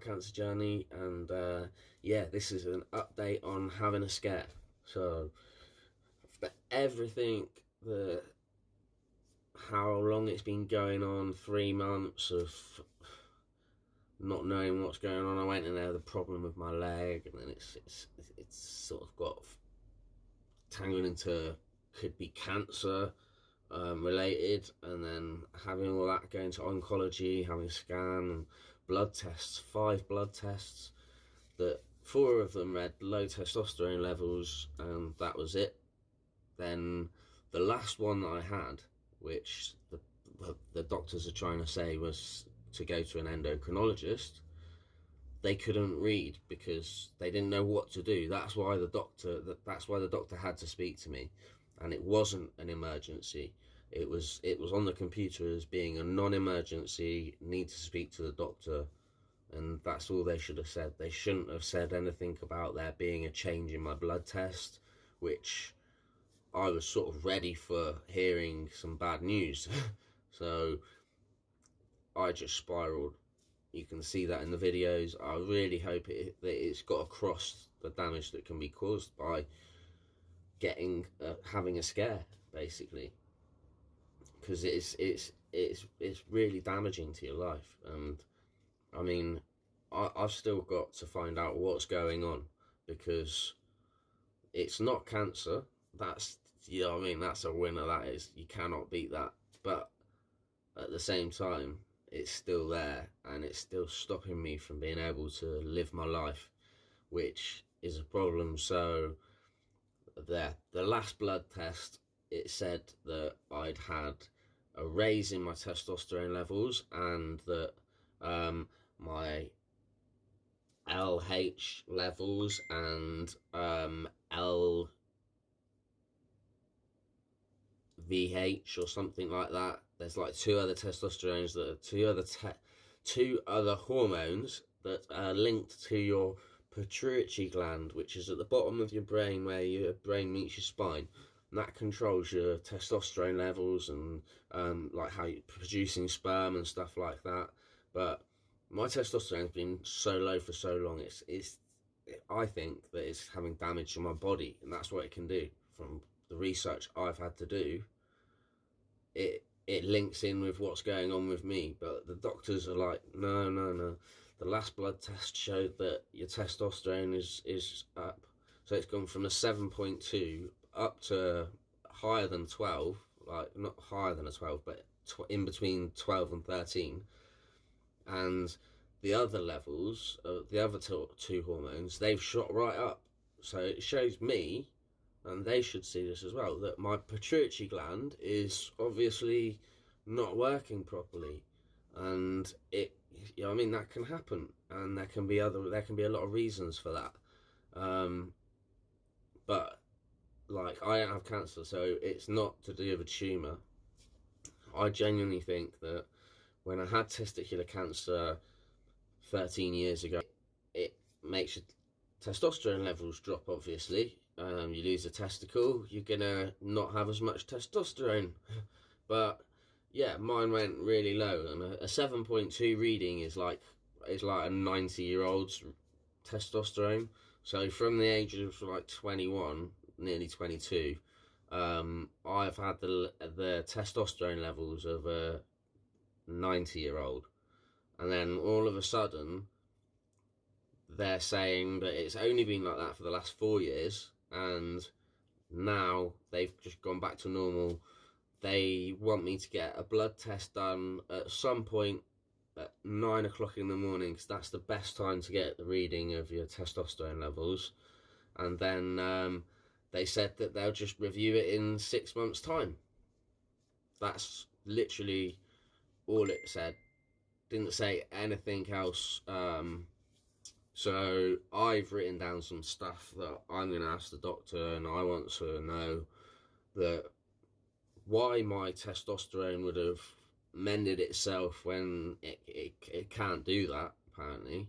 cancer journey, and yeah, this is an update on having a scare. So for everything, the how long it's been going on, 3 months of not knowing what's going on. I went in there with a problem with my leg, and then it's sort of got tangled into, could be cancer related, and then having all that, going to oncology, having a scan and blood tests, 5 blood tests, that 4 of them read low testosterone levels, and that was it. Then the last one that I had, which the doctors are trying to say was to go to an endocrinologist, they couldn't read because they didn't know what to do. That's why the doctor had to speak to me, and it wasn't an emergency. It was on the computer as being a non-emergency, need to speak to the doctor, and that's all they should have said. They shouldn't have said anything about there being a change in my blood test, which I was sort of ready for hearing some bad news. So I just spiraled. You can see that in the videos. I really hope that it's got across the damage that can be caused by having a scare, basically, because it's really damaging to your life. And I mean, I've still got to find out what's going on, because it's not cancer. That's, you know what I mean, that's a winner. That is, you cannot beat that. But at the same time, it's still there, and it's still stopping me from being able to live my life, which is a problem. So the last blood test, it said that I'd had a raise in my testosterone levels, and that my LH levels and LVH or something like that. There's like 2 other testosterones, that are 2 other hormones that are linked to your pituitary gland, which is at the bottom of your brain where your brain meets your spine. And that controls your testosterone levels and like how you're producing sperm and stuff like that. But my testosterone's been so low for so long, I think that it's having damage to my body, and that's what it can do. From the research I've had to do, it links in with what's going on with me. But the doctors are like, no. The last blood test showed that your testosterone is up. So it's gone from a 7.2 up to higher than 12, like not higher than a 12, but in between 12 and 13. And the other levels, the other 2 hormones, they've shot right up. So it shows me, and they should see this as well, that my pituitary gland is obviously not working properly. And it, you know what I mean, that can happen, and there can be a lot of reasons for that. But like, I don't have cancer, so it's not to do with a tumour. I genuinely think that when I had testicular cancer 13 years ago, it makes your testosterone levels drop, obviously. You lose a testicle, you're gonna not have as much testosterone. But yeah, mine went really low, and a 7.2 reading is like a 90-year-old's testosterone. So from the age of like 21, nearly 22, I've had the testosterone levels of a 90-year-old. And then all of a sudden, they're saying that it's only been like that for the last 4 years, and now they've just gone back to normal. They want me to get a blood test done at some point at 9 o'clock in the morning, because that's the best time to get the reading of your testosterone levels. And then they said that they'll just review it in 6 months' time. That's literally all it said. Didn't say anything else. So I've written down some stuff that I'm going to ask the doctor, and I want to know that why my testosterone would have mended itself when it can't do that. Apparently,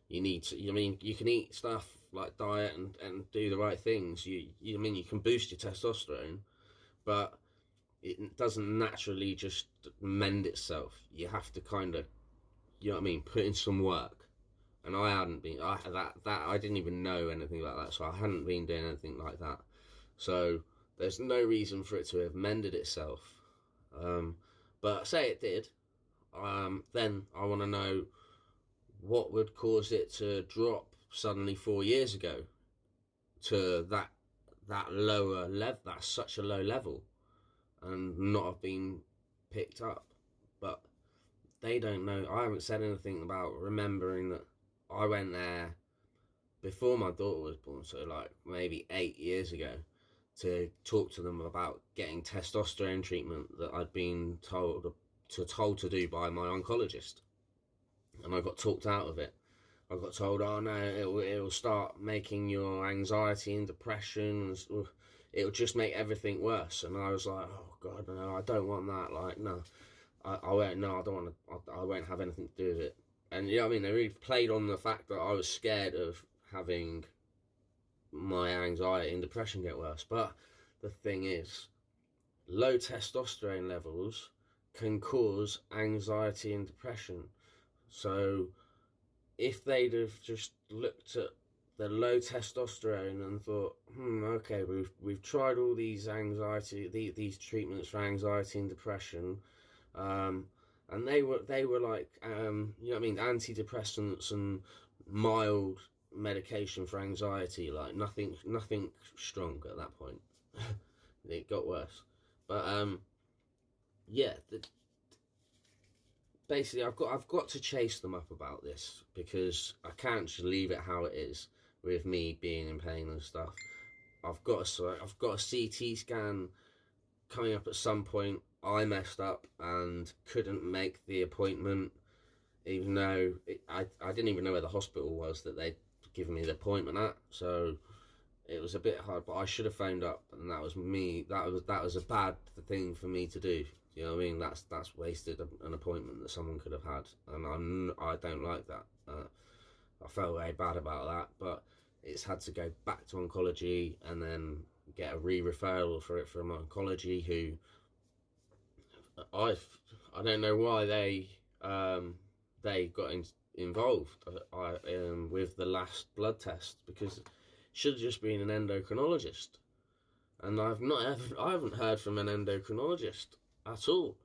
you need to. I mean, you can eat stuff like diet and do the right things. I mean, you can boost your testosterone, but it doesn't naturally just mend itself. You have to kind of, you know what I mean, put in some work. and I hadn't been. I didn't even know anything like that, so I hadn't been doing anything like that. So there's no reason for it to have mended itself. But say it did, then I want to know what would cause it to drop suddenly 4 years ago to that lower level, that's such a low level, and not have been picked up. But they don't know. I haven't said anything about remembering that I went there before my daughter was born, so like maybe 8 years ago, to talk to them about getting testosterone treatment that I'd been told to do by my oncologist, and I got talked out of it. I got told, oh no, it'll start making your anxiety and depression, it'll just make everything worse. And I was like, oh god, no, I don't want that. Like, no, I won't. No, I don't want to. I won't have anything to do with it. And you know what I mean? They really played on the fact that I was scared of having my anxiety and depression get worse. But the thing is, low testosterone levels can cause anxiety and depression. So if they'd have just looked at the low testosterone and thought, okay, we've tried all these these treatments for anxiety and depression, and they were like, you know what I mean, antidepressants and mild medication for anxiety, like nothing strong at that point. It got worse, but yeah, basically I've got to chase them up about this, because I can't just leave it how it is with me being in pain and stuff. I've got a CT scan coming up at some point. I messed up and couldn't make the appointment, even though I didn't even know where the hospital was that they'd given me the appointment at. So it was a bit hard, but I should have phoned up, and that was me. That was a bad thing for me to do. You know what I mean? That's wasted an appointment that someone could have had, and I don't like that. I felt very bad about that, but it's had to go back to oncology and then get a re-referral for it from oncology, who I don't know why they got involved with the last blood test, because it should have just been an endocrinologist, and I haven't heard from an endocrinologist at all.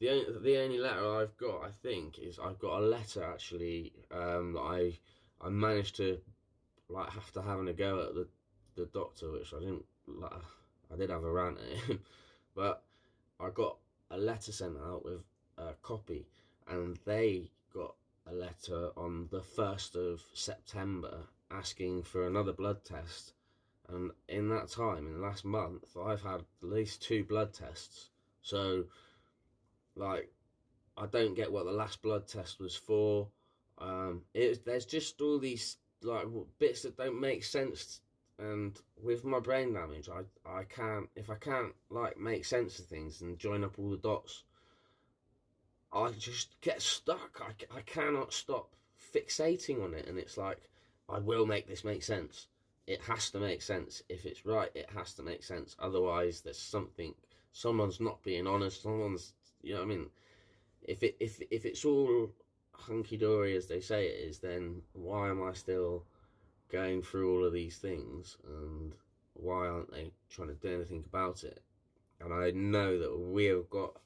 The only letter I've got, I think, is I've got a letter actually, that I managed to like have to having a go at the doctor, which I didn't like. I did have a rant at him, but I got a letter sent out with a copy, and they got a letter on the 1st of September asking for another blood test. And in that time, in the last month, I've had at least 2 blood tests. So, like, I don't get what the last blood test was for. There's just all these like bits that don't make sense. And with my brain damage, I can't, if I can't like make sense of things and join up all the dots, I just get stuck. I cannot stop fixating on it, and it's like, I will make this make sense. It has to make sense. If it's right, it has to make sense. Otherwise, there's someone's not being honest. You know what I mean? If it's all hunky dory as they say it is, then why am I still going through all of these things, and why aren't they trying to do anything about it? And I know that we've got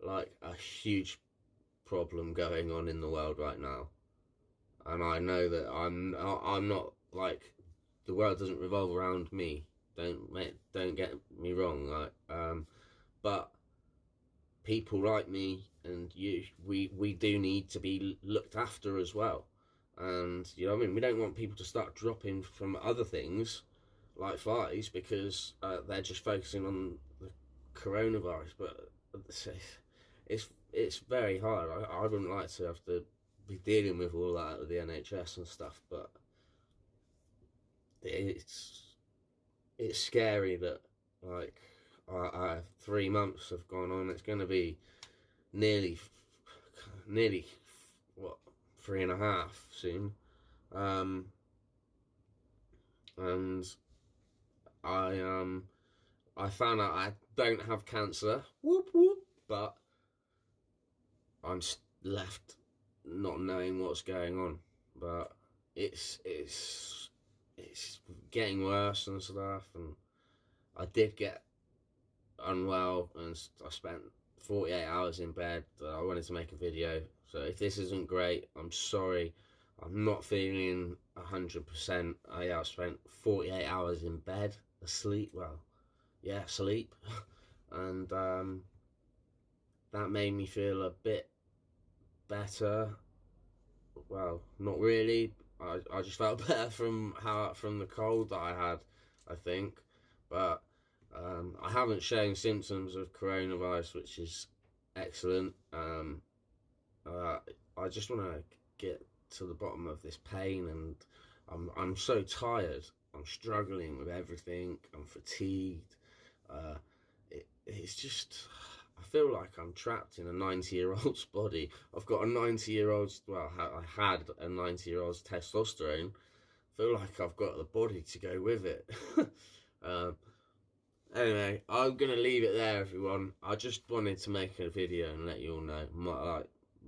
like a huge problem going on in the world right now, and I know that I'm not like, the world doesn't revolve around me. Don't get me wrong, like, but people like me and you, we do need to be looked after as well. And you know what I mean, we don't want people to start dropping from other things like flies because they're just focusing on the coronavirus. But it's very hard. I wouldn't like to have to be dealing with all that with the NHS and stuff, but it's scary that like 3 months have gone on. It's going to be nearly what, 3.5 soon, and I found out I don't have cancer, whoop whoop, but I'm left not knowing what's going on. but it's getting worse and stuff. And I did get unwell, and I spent 48 hours in bed. I wanted to make a video, so if this isn't great, I'm sorry. I'm not feeling 100%. I spent 48 hours in bed, asleep. Well, yeah, sleep, and that made me feel a bit better. Well, not really. I just felt better from the cold that I had, I think. But I haven't shown symptoms of coronavirus, which is excellent. I just want to get to the bottom of this pain, and I'm so tired. I'm struggling with everything. I'm fatigued. Uh, it's just, I feel like I'm trapped in a 90-year-old's body. I've got a 90-year-old's, well, I had a 90-year-old's testosterone. I feel like I've got the body to go with it. um, anyway, I'm gonna leave it there, everyone. I just wanted to make a video and let you all know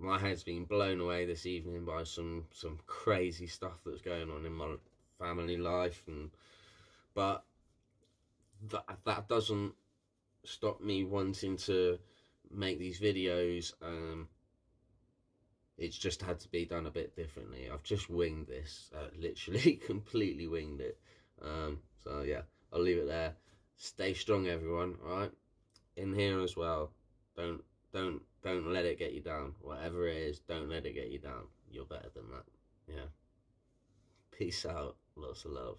my head's been blown away this evening by some crazy stuff that's going on in my family life, but that doesn't stop me wanting to make these videos. It's just had to be done a bit differently. I've just winged this, literally completely winged it. So yeah, I'll leave it there. Stay strong, everyone. All right, in here as well. Don't let it get you down. Whatever it is, don't let it get you down. You're better than that. Yeah. Peace out. Lots of love.